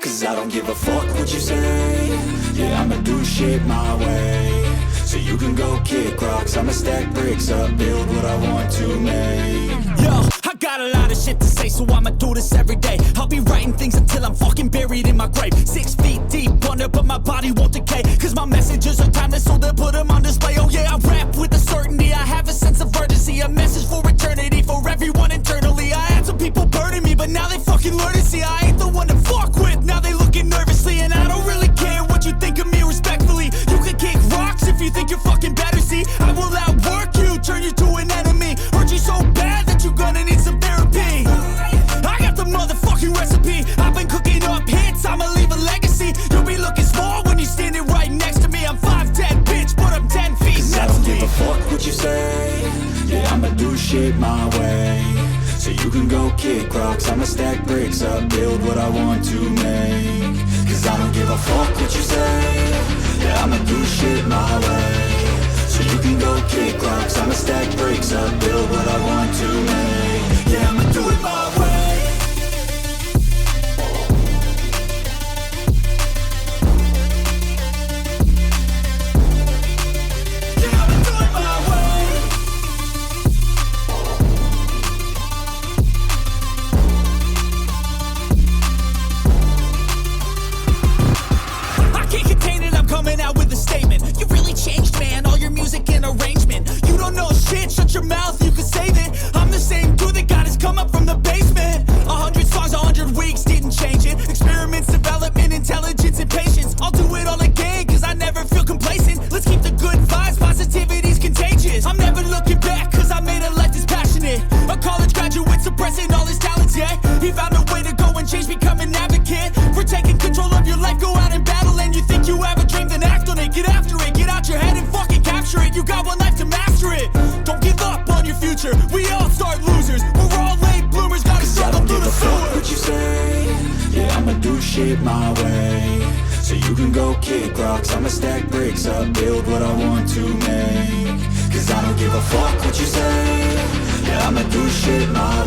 Cause I don't give a fuck what you say. Yeah, I'ma do shit my way. So you can go kick rocks, I'ma stack bricks up, build what I want to make. Yo, I got a lot of shit to say, so I'ma do this every day. I'll be writing things until I'm fucking buried in my grave. 6 feet deep under, but my body won't decay. Cause my messages are timeless, so they'll put them on display. Oh yeah, I rap with a certainty, I have a sense of urgency. A message for eternity, for everyone internally. I had some people burning me, but now they fucking learn to see I ain't the one to fuck with, now they looking nervously. And I don't really care what you think of me respectfully. You can kick rocks if you think you're fucking better, see. I will outwork you, turn you to an enemy. Hurt you so bad that you're gonna need some therapy. I got the motherfucking recipe. I've been cooking up hits, I'ma leave a legacy. You'll be looking small when you're standing right next to me. I'm 5'10", bitch, but I'm 10 feet. Cause I don't give a fuck what you say. Yeah, I'ma do shit my way. So you can go kick rocks, I'ma stack bricks up, build what I want to make. Cause I don't give a fuck what you say. Yeah, I'ma do shit my way. So you can go kick rocks, I'ma stack bricks up, build what I want to make. Yeah, I'ma do it my way. Shut your mouth, you can save it. I'm the same dude that got his come up from the basement. 100 songs, 100 weeks, didn't change it. Experiments, development, intelligence, and patience. I'll do it all again, cause I never feel complacent. Let's keep the good vibes, positivity's contagious. I'm never looking back, cause I made a life that's passionate. A college graduate suppressing all his talents, yeah. He found a way to go and change, become an advocate. For taking control of your life, go out and battle. And you think you have a dream, then act on it. Get after it, get out your head and fucking capture it. You got one life to master it. Don't give up on your future, we all start losers. We're all late bloomers, gotta struggle through the sewer. What you say? Yeah, I'ma do shit my way. So you can go kick rocks, I'ma stack bricks up, build what I want to make. Cause I don't give a fuck what you say. Yeah, I'ma do shit my